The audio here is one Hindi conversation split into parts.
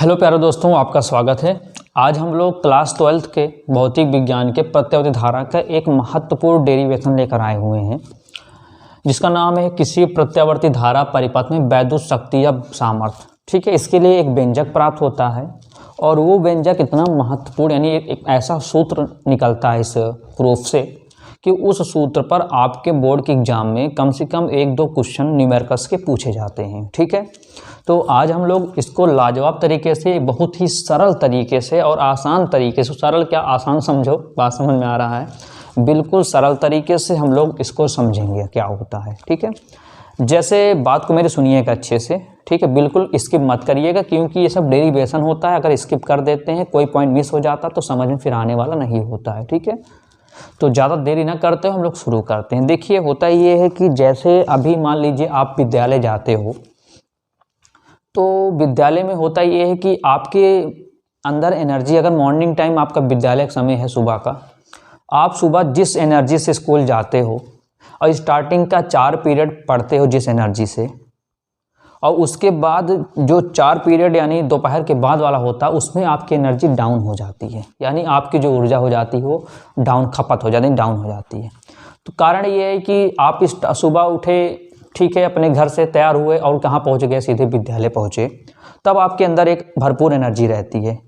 हेलो प्यारे दोस्तों, आपका स्वागत है। आज हम लोग क्लास 12th के भौतिक विज्ञान के प्रत्यावर्ती धारा का एक महत्वपूर्ण डेरिवेशन लेकर आए हुए हैं, जिसका नाम है किसी प्रत्यावर्ती धारा परिपथ में वैद्युत शक्ति या सामर्थ्य। ठीक है, इसके लिए एक व्यंजक प्राप्त होता है और वो व्यंजक इतना महत्वपूर्ण, यानी एक ऐसा सूत्र निकलता है इस प्रूफ से कि उस सूत्र पर आपके बोर्ड के एग्जाम में कम से कम 1-2 क्वेश्चन न्यूमेरिकल्स के पूछे जाते हैं। ठीक है, तो आज हम लोग इसको लाजवाब तरीके से, बहुत ही सरल तरीके से और आसान तरीके से, सरल क्या आसान समझो, बात समझ में आ रहा है, बिल्कुल सरल तरीके से हम लोग इसको समझेंगे क्या होता है। ठीक है, जैसे बात को मेरे सुनिएगा अच्छे से। ठीक है, बिल्कुल स्किप मत करिएगा, क्योंकि ये सब डेरिवेशन होता है। अगर स्किप कर देते हैं, कोई पॉइंट मिस हो जाता तो समझ में फिर आने वाला नहीं होता है। ठीक है, तो ज़्यादा देरी ना करते हो, हम लोग शुरू करते हैं। देखिए, होता ये है कि जैसे अभी मान लीजिए आप विद्यालय जाते हो, तो विद्यालय में होता ये है कि आपके अंदर एनर्जी, अगर मॉर्निंग टाइम आपका विद्यालय का समय है सुबह का, आप सुबह जिस एनर्जी से स्कूल जाते हो और स्टार्टिंग का 4 पीरियड पढ़ते हो जिस एनर्जी से, और उसके बाद जो 4 पीरियड यानी दोपहर के बाद वाला होता है, उसमें आपकी एनर्जी डाउन हो जाती है, यानी आपकी जो ऊर्जा हो जाती है वो डाउन, खपत हो जाती है, डाउन हो जाती है। तो कारण ये है कि आप इस सुबह उठे, ठीक है, अपने घर से तैयार हुए और कहाँ पहुँच गए, सीधे विद्यालय पहुँचे, तब आपके अंदर एक भरपूर एनर्जी रहती है।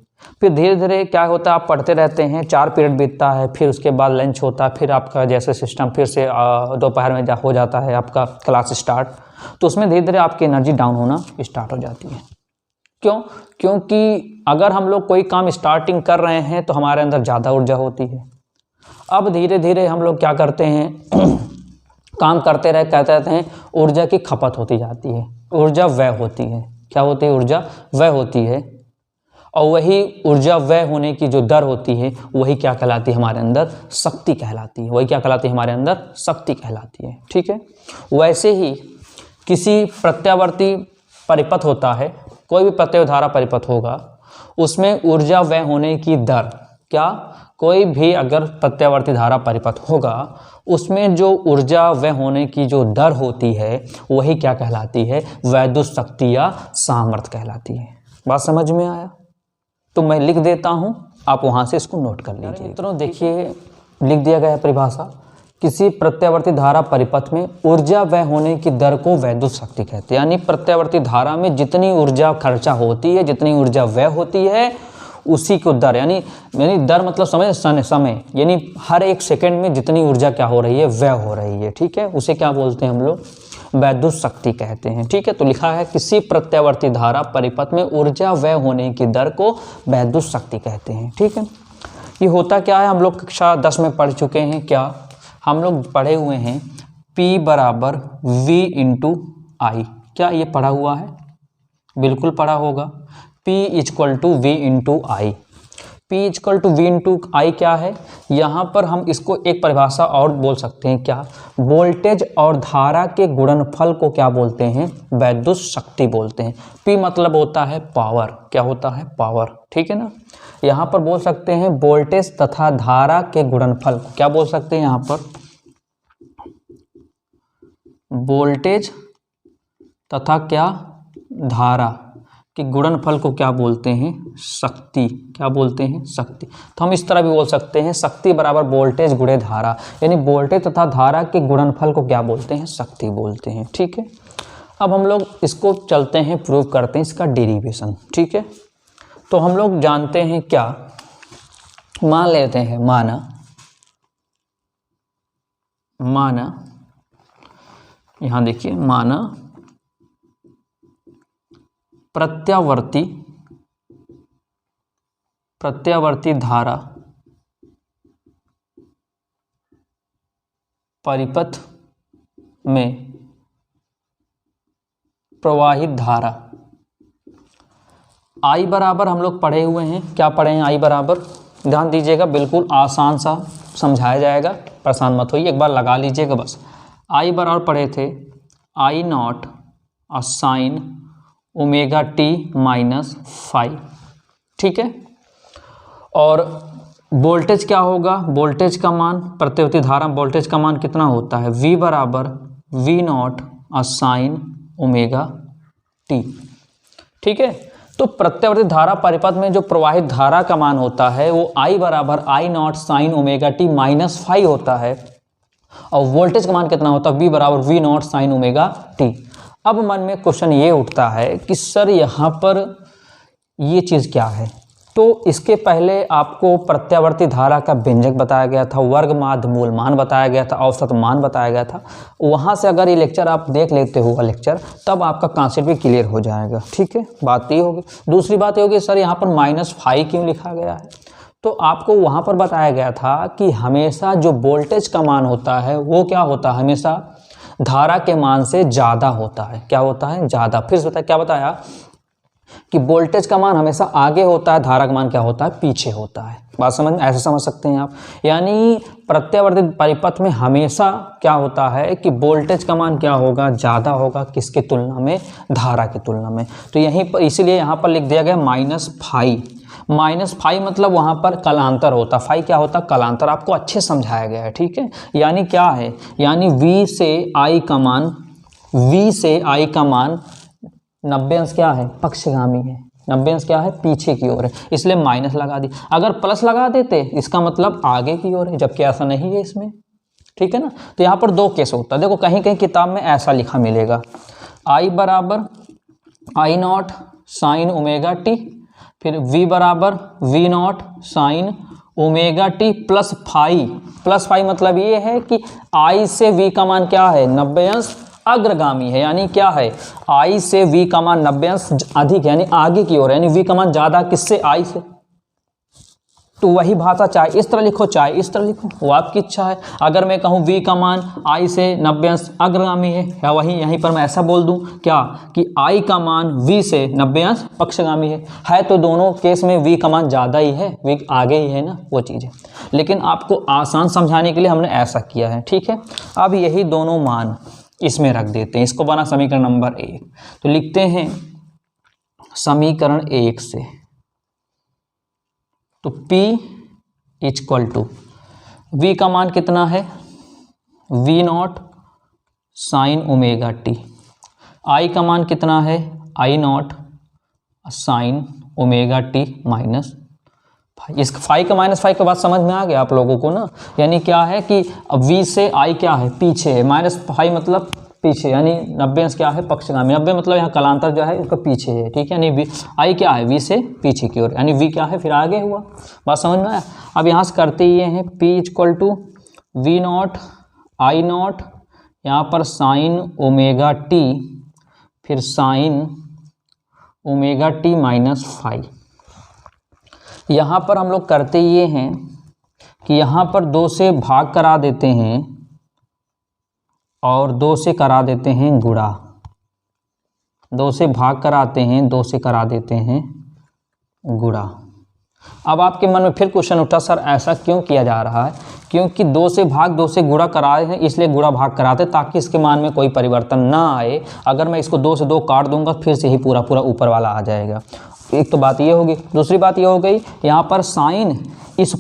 फिर धीरे धीरे क्या होता है, आप पढ़ते रहते हैं, 4 पीरियड बीतता है, फिर उसके बाद लंच होता है, फिर आपका जैसे सिस्टम फिर से दोपहर में हो जाता है आपका क्लास स्टार्ट, तो उसमें धीरे धीरे आपकी एनर्जी डाउन होना स्टार्ट हो जाती है। क्यों? क्योंकि अगर हम लोग कोई काम स्टार्टिंग कर रहे हैं तो हमारे अंदर ज़्यादा ऊर्जा होती है। अब धीरे धीरे हम लोग क्या करते हैं काम करते रहते हैं, ऊर्जा की खपत होती जाती है, ऊर्जा व्यय होती है। क्या होती है? ऊर्जा व्यय होती है। और वही ऊर्जा व्यय होने की जो दर होती है, वही क्या कहलाती है? हमारे अंदर शक्ति कहलाती है। वही क्या कहलाती है? हमारे अंदर शक्ति कहलाती है। ठीक है, वैसे ही किसी प्रत्यावर्ती परिपथ होता है, कोई भी प्रत्यावर्ती धारा परिपथ होगा, उसमें ऊर्जा व्यय होने की दर, क्या, कोई भी अगर प्रत्यावर्ती धारा परिपथ होगा, उसमें जो ऊर्जा व्यय होने की जो दर होती है, वही क्या कहलाती है? वैद्युत शक्ति या सामर्थ्य कहलाती है। बात समझ में आया? तो मैं लिख देता हूं, आप वहां से इसको नोट कर लीजिए। मित्रों देखिए, लिख दिया गया है परिभाषा, किसी प्रत्यावर्ती धारा परिपथ में ऊर्जा व्यय होने की दर को वैद्युत शक्ति कहते हैं। यानी प्रत्यावर्ती धारा में जितनी ऊर्जा खर्चा होती है, जितनी ऊर्जा व्यय होती है, उसी को दर, यानी दर मतलब समय, यानी हर एक सेकंड में जितनी ऊर्जा क्या हो रही है? व्यय हो रही है। ठीक है, उसे क्या बोलते हैं हम लोग? वैद्युत शक्ति कहते हैं। ठीक है, तो लिखा है किसी प्रत्यावर्ती धारा परिपथ में ऊर्जा व्यय होने की दर को वैद्युत शक्ति कहते हैं। ठीक है, ये होता क्या है? हम लोग कक्षा 10 में पढ़ चुके हैं। क्या हम लोग पढ़े हुए हैं? P बराबर V इंटू आई। क्या ये पढ़ा हुआ है? बिल्कुल पढ़ा होगा। P equal to V into I. P equal to V into I क्या है? यहाँ पर हम इसको एक परिभाषा और बोल सकते हैं। क्या? वोल्टेज और धारा के गुणनफल को क्या बोलते हैं? वैद्युत शक्ति बोलते हैं। P मतलब होता है पावर। क्या होता है? पावर। ठीक है ना, यहाँ पर बोल सकते हैं वोल्टेज तथा धारा के गुणनफल। क्या बोल सकते हैं यहाँ पर? वोल्टेज तथा क्या? धारा के गुणनफल को क्या बोलते हैं? शक्ति। क्या बोलते हैं? शक्ति। तो हम इस तरह भी बोल सकते हैं, शक्ति बराबर वोल्टेज गुणे धारा, यानी वोल्टेज तथा धारा के गुणनफल को क्या बोलते हैं? शक्ति बोलते हैं। ठीक है, अब हम लोग इसको चलते हैं, प्रूव करते हैं इसका डेरिवेशन। ठीक है, तो हम लोग जानते हैं क्या, मान लेते हैं, माना यहां देखिए, माना प्रत्यावर्ती धारा परिपथ में प्रवाहित धारा I बराबर, हम लोग पढ़े हुए हैं, क्या पढ़े हैं? I बराबर, ध्यान दीजिएगा, बिल्कुल आसान सा समझाया जाएगा, परेशान मत होइए, एक बार लगा लीजिएगा बस। I बराबर पढ़े थे I not sine omega T minus 5। ठीक है, और वोल्टेज क्या होगा? वोल्टेज का मान, प्रत्यावर्ती धारा वोल्टेज का मान कितना होता है? V बराबर V not sine omega T. ठीक है, तो प्रत्यावर्ती धारा परिपथ में जो प्रवाहित धारा का मान होता है वो I बराबर I not sine omega T minus five होता है, और वोल्टेज का मान कितना होता है V बराबर V not sine omega T. अब मन में क्वेश्चन ये उठता है कि सर यहाँ पर ये चीज़ क्या है। तो इसके पहले आपको प्रत्यावर्ती धारा का व्यंजक बताया गया था, वर्ग माध्य मूल मान बताया गया था, औसत मान बताया गया था। वहाँ से अगर ये लेक्चर आप देख लेते हो लेक्चर, तब आपका कॉन्सेप्ट भी क्लियर हो जाएगा। ठीक है, बात ये होगी। दूसरी बात ये होगी सर यहाँ पर -5 क्यों लिखा गया है। तो आपको वहाँ पर बताया गया था कि हमेशा जो वोल्टेज का मान होता है वो क्या होता है, हमेशा धारा के मान से ज़्यादा होता है। क्या होता है, ज़्यादा। फिर से क्या बताया कि वोल्टेज का मान हमेशा आगे होता है, धारा का मान क्या होता है, पीछे होता है। बात समझ में, ऐसे समझ सकते हैं आप। यानी प्रत्यावर्ती परिपथ में हमेशा क्या होता है कि वोल्टेज का मान क्या होगा, ज़्यादा होगा, किसके तुलना में, धारा की तुलना में। तो यहीं पर इसीलिए यहाँ पर लिख दिया गया -5 मतलब वहाँ पर कलांतर होता, फाई क्या होता, कलांतर। आपको अच्छे समझाया गया है। ठीक है, यानी क्या है, यानी V से I का मान 90 अंश क्या है, पक्षगामी है। 90 अंश क्या है, पीछे की ओर है, इसलिए माइनस लगा दी। अगर प्लस लगा देते इसका मतलब आगे की ओर है, जबकि ऐसा नहीं है इसमें। ठीक है ना। तो यहाँ पर दो केस होता है। देखो कहीं कहीं किताब में ऐसा लिखा मिलेगा, I बराबर I not sine omega t, फिर V बराबर V not sine omega t plus phi मतलब ये है कि I से V का मान क्या है, 90 अंश अग्रगामी है। यानी क्या है, I से V का मान 90 अंश अधिक, यानी आगे की ओर, यानी V का मान ज़्यादा किससे, I से। तो वही भाषा चाहे इस तरह लिखो चाहे इस तरह लिखो, वो आपकी इच्छा है। अगर मैं कहूँ V का मान I से 90 अंश अग्रगामी है, या वहीं यहीं पर मैं ऐसा बोल दूं क्या कि I का मान V से 90 अंश पक्षगामी है तो दोनों केस में V का मान ज़्यादा ही है, V आगे ही है ना, वो चीज़ है। लेकिन आपको आसान समझाने के लिए हमने ऐसा किया है। ठीक है, अब यही दोनों मान इसमें रख देते हैं, इसको बना समीकरण नंबर 1। तो लिखते हैं समीकरण 1 से, तो P इक्वल टू V का मान कितना है, V not sine omega T, I का मान कितना है, I not sine omega T minus five. इस फाइव का -5 के बाद समझ में आ गया आप लोगों को ना। यानी क्या है कि अब V से I क्या है, पीछे है, -5 मतलब पीछे, यानी 90 अंश क्या है, पक्षगामी। 90 मतलब यहाँ कलांतर जो है इसका पीछे है। ठीक है, यानी I क्या है, V से पीछे की ओर, यानी V क्या है, फिर आगे हुआ। बात समझ में आया। अब यहाँ से करते ये हैं, P equal to V not I not, यहाँ पर साइन ओमेगा टी, फिर साइन ओमेगा टी -5। यहाँ पर हम लोग करते ये हैं कि यहाँ पर 2 से भाग करा देते हैं और 2 से करा देते हैं गुणा। 2 से भाग कराते हैं, 2 से करा देते हैं गुणा। अब आपके मन में फिर क्वेश्चन उठा, सर ऐसा क्यों किया जा रहा है। क्योंकि 2 से भाग 2 से गुणा कराए हैं, इसलिए गुणा भाग कराते ताकि इसके मान में कोई परिवर्तन ना आए। अगर मैं इसको 2 से 2 काट दूंगा फिर से ही पूरा ऊपर वाला आ जाएगा। एक तो बात ये होगी। दूसरी बात ये हो गई, यहाँ पर साइन इस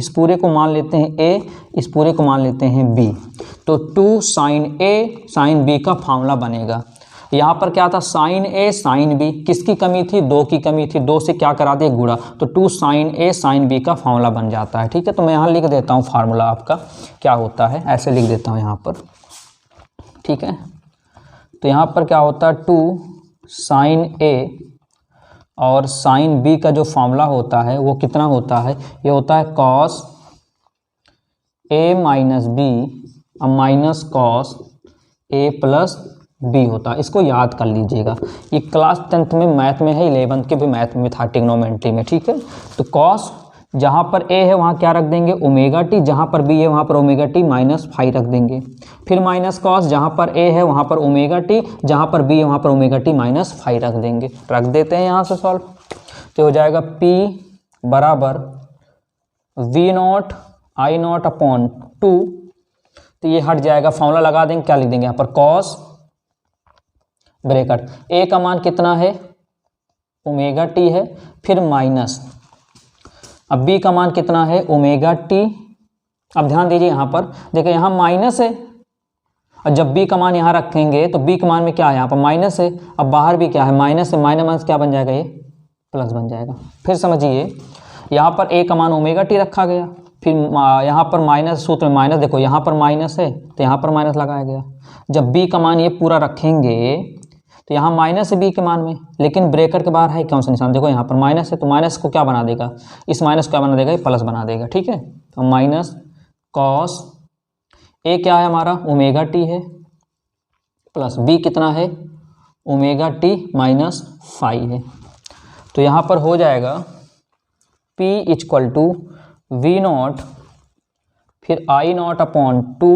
पूरे को मान लेते हैं A, इस पूरे को मान लेते हैं B। तो 2 साइन A साइन B का फॉर्मूला बनेगा। यहाँ पर क्या था, साइन A साइन B, किसकी कमी थी, 2 की कमी थी। 2 से क्या करा दिए, गुणा, तो 2 साइन A साइन B का फॉर्मूला बन जाता है। ठीक है, तो मैं यहाँ लिख देता हूँ फार्मूला आपका क्या होता है, ऐसे लिख देता हूँ यहाँ पर। ठीक है, तो यहाँ पर क्या होता है, 2 साइन A और साइन B का जो फॉर्मूला होता है वो कितना होता है, ये होता है cos A minus B minus cos A plus B होता है। इसको याद कर लीजिएगा, ये क्लास 10th में मैथ में है, 11th के भी मैथ में था, ट्रिग्नोमेट्री में। ठीक है, तो कॉस जहाँ पर A है वहाँ क्या रख देंगे, ओमेगा टी, जहाँ पर B है वहाँ पर ओमेगा टी -5 रख देंगे। फिर माइनस कॉस, जहाँ पर A है वहाँ पर ओमेगा टी, जहाँ पर B है वहाँ पर ओमेगा टी -5 रख देंगे। रख देते हैं यहाँ से सॉल्व, तो हो जाएगा P बराबर V not I not upon 2, तो ये हट जाएगा, फॉर्मूला लगा देंगे, क्या लिख देंगे यहाँ पर, कॉस ब्रैकेट A का मान कितना है, ओमेगा टी है, फिर माइनस, अब B का मान कितना है, ओमेगा टी। अब ध्यान दीजिए यहाँ पर, देखिए यहाँ माइनस है, और जब b का मान यहाँ रखेंगे तो b के मान में क्या है, यहाँ पर माइनस है, अब बाहर भी क्या है माइनस है, माइनस माइनस क्या बन जाएगा, ये प्लस बन जाएगा। फिर समझिए यहाँ पर a का मान ओमेगा टी रखा गया, फिर यहाँ पर माइनस, सूत्र में माइनस, देखो यहाँ पर माइनस है तो यहाँ पर माइनस लगाया गया। जब b का मान ये पूरा रखेंगे तो यहाँ माइनस है b के मान में, लेकिन ब्रेकर के बाहर है कौन सा निशान, देखो यहाँ पर माइनस है, तो माइनस को क्या बना देगा, इस माइनस को क्या बना देगा, ये प्लस बना देगा। ठीक है, तो माइनस कॉस ए क्या है हमारा ओमेगा टी है, प्लस b कितना है ओमेगा टी माइनस फाई है। तो यहाँ पर हो जाएगा p equal to V not फिर आई नॉट अपॉन 2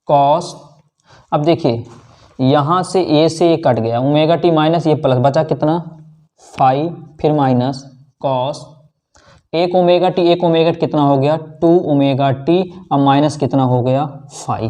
कॉस, अब देखिए यहाँ से a से ये कट गया, ओमेगा टी माइनस ये प्लस, बचा कितना फाई, फिर माइनस कॉस एक ओमेगा टी कितना हो गया 2 ओमेगा टी, अब माइनस कितना हो गया फाई।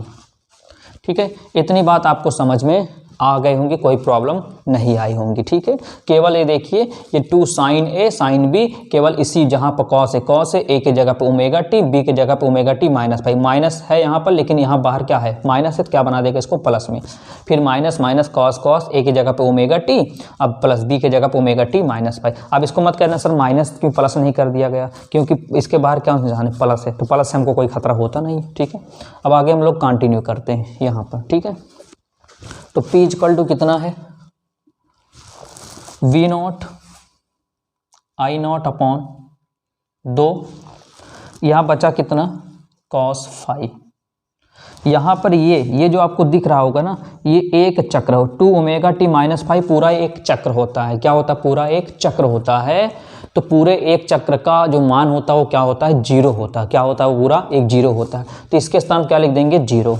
ठीक है, इतनी बात आपको समझ में आ गए होंगे, कोई प्रॉब्लम नहीं आई होंगी। ठीक है, केवल ये देखिए ये 2 साइन ए साइन बी, केवल इसी जहाँ पर कॉस है ए की जगह पे ओमेगा टी, बी की जगह पे omega T minus phi, minus है यहाँ पर लेकिन यहाँ बाहर क्या है माइनस है, तो क्या बना देगा इसको प्लस में, फिर माइनस माइनस कॉस ए की जगह पे ओमेगा टी, अब प्लस बी की जगह पे ओमेगा टी माइनस फाई। अब इसको मत कहना सर माइनस क्यों प्लस नहीं कर दिया गया, क्योंकि इसके बाहर क्या निशान है प्लस है, तो प्लस से हमको कोई खतरा होता नहीं। ठीक है, अब आगे हम लोग कंटिन्यू करते हैं यहाँ पर। ठीक है, तो P इक्वल टू कितना है V naught I naught upon 2, यहाँ बचा कितना कॉस फाई। यहाँ पर ये जो आपको दिख रहा होगा ना, ये एक चक्र हो, 2 ओमेगा टी माइनस फाई पूरा एक चक्र होता है। क्या होता है, पूरा एक चक्र होता है। तो पूरे एक चक्र का जो मान होता है वो क्या होता है, जीरो होता है। क्या होता है, वो पूरा एक जीरो होता है। तो इसके स्थान क्या लिख देंगे, जीरो,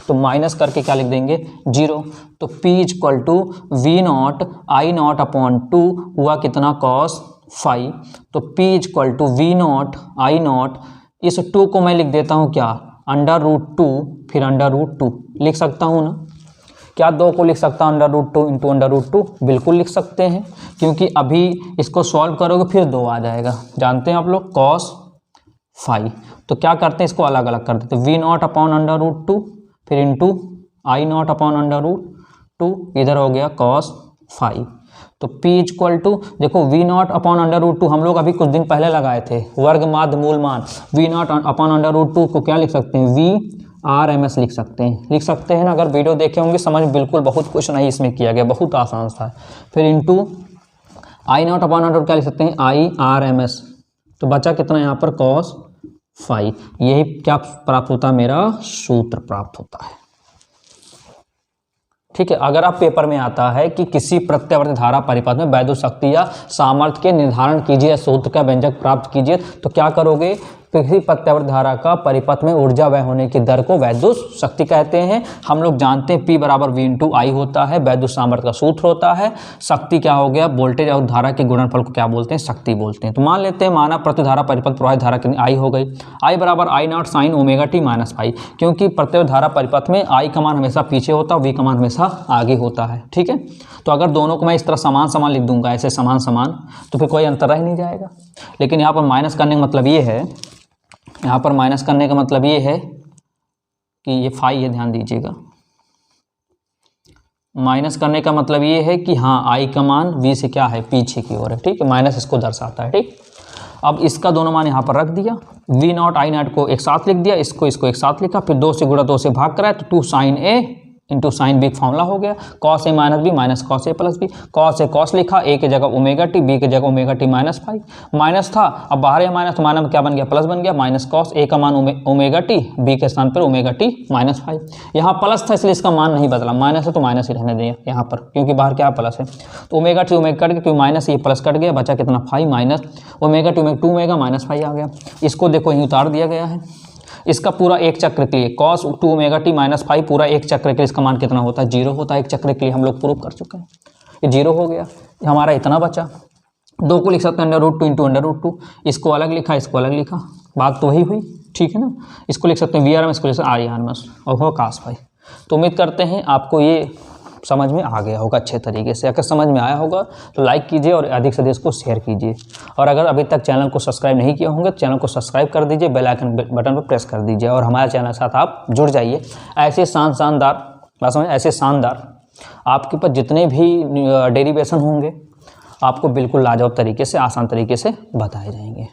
तो माइनस करके क्या लिख देंगे, जीरो। तो P equal to V naught I naught upon 2 हुआ कितना कॉस फाई। तो P equal to V naught I naught, इस 2 को मैं लिख देता हूँ क्या √2, फिर √2 लिख सकता हूँ ना, क्या 2 को लिख सकता हूँ √2 इंटू √2, बिल्कुल लिख सकते हैं, क्योंकि अभी इसको सॉल्व करोगे फिर 2 आ जाएगा, जानते हैं आप लोग कॉस फाई। तो क्या करते हैं, इसको अलग अलग कर देते हैं, वी नॉट अपॉन √2 फिर इंटू आई नॉट अपॉन √2, इधर हो गया कॉस फाई। तो P इक्वल टू देखो वी नॉट अपॉन √2 हम लोग अभी कुछ दिन पहले लगाए थे, वर्ग माध्य मूल मान, वी नॉट अपॉन √2 को क्या लिख सकते हैं, VRMS लिख सकते हैं ना। अगर वीडियो देखे होंगे समझ बिल्कुल बहुत कुछ नहीं इसमें किया गया, बहुत आसान था। फिर इंटू आई नॉट अपॉन √2 क्या लिख सकते हैं, IRMS। तो बचा कितना यहाँ पर कॉस फाई। यही क्या प्राप्त होता है, मेरा सूत्र प्राप्त होता है। ठीक है, अगर आप पेपर में आता है कि किसी प्रत्यावर्ती धारा परिपथ में वैद्युत शक्ति या सामर्थ्य के निर्धारण कीजिए, सूत्र का व्यंजक प्राप्त कीजिए, तो क्या करोगे, किसी प्रत्यावर्ती धारा का परिपथ में ऊर्जा व्यय होने की दर को वैद्युत शक्ति कहते हैं। हम लोग जानते हैं P बराबर V इंटू आई होता है, वैद्युत सामर्थ्य का सूत्र होता है। शक्ति क्या हो गया, वोल्टेज और धारा के गुणनफल को क्या बोलते हैं, शक्ति बोलते हैं। तो मान लेते हैं माना प्रतिधारा परिपथ प्रवाहित धारा कितनी आई हो गई, आई बराबर I naught sine omega T minus phi, क्योंकि प्रत्यावर्ती धारा परिपथ में आई का मान हमेशा पीछे होता है, V का मान हमेशा आगे होता है। ठीक है, तो अगर दोनों को मैं इस तरह समान समान लिख दूंगा, ऐसे समान समान, तो फिर कोई अंतर रह नहीं जाएगा। लेकिन यहाँ पर माइनस करने का मतलब ये है, यहाँ पर माइनस करने का मतलब ये है कि ये फाई है, ध्यान दीजिएगा। माइनस करने का मतलब ये है कि हाँ आई का मान V से क्या है, पीछे की ओर है। ठीक है, माइनस इसको दर्शाता है। ठीक, अब इसका दोनों मान यहाँ पर रख दिया, V नॉट आई नॉट को एक साथ लिख दिया, इसको एक साथ लिखा, फिर 2 से गुणा 2 से भाग कराए तो 2 sine A into sine B formula हो गया, cos A minus B minus cos A plus B. Cos A cos लिखा, ए की जगह ओमेगा टी, बी की जगह omega T minus phi. Minus था, अब बाहर या माइनस, तो माइनस में क्या बन गया, प्लस बन गया, माइनस कॉस ए का मान ओमेगा टी, बी के स्थान पर ओमेगा टी माइनस फाई। यहाँ प्लस था इसलिए इसका मान नहीं बदला, माइनस है तो माइनस ही रहने दें यहाँ पर, क्योंकि बाहर क्या प्लस है। तो ओमेगा टी ओमेगा कट गया, क्योंकि माइनस ये प्लस कट गया, बचा कितना phi minus omega T omega 2 omega minus phi आ गया। इसको देखो यहीं उतार दिया गया है। इसका पूरा एक चक्र के लिए cos 2 omega T minus phi पूरा एक चक्र के लिए इसका मान कितना होता है, 0 होता है। एक चक्र के लिए हम लोग प्रूव कर चुके हैं, ये 0 हो गया। हमारा इतना बचा, 2 को लिख सकते हैं √2 इंटू √2, इसको अलग लिखा, इसको अलग लिखा, बात तो वही हुई। ठीक है ना, इसको लिख सकते हैं VRMS, इसको लिख सकते हैं IRMS और हो cos फाई। तो उम्मीद करते हैं आपको ये समझ में आ गया होगा अच्छे तरीके से। अगर समझ में आया होगा तो लाइक कीजिए और अधिक से अधिक इसको शेयर कीजिए। और अगर अभी तक चैनल को सब्सक्राइब नहीं किया होंगे तो चैनल को सब्सक्राइब कर दीजिए, बेल आइकन बटन पर प्रेस कर दीजिए और हमारे चैनल के साथ आप जुड़ जाइए। ऐसे शानदार आपके पास जितने भी डेरिवेशन होंगे आपको बिल्कुल लाजवाब तरीके से, आसान तरीके से बताए जाएंगे।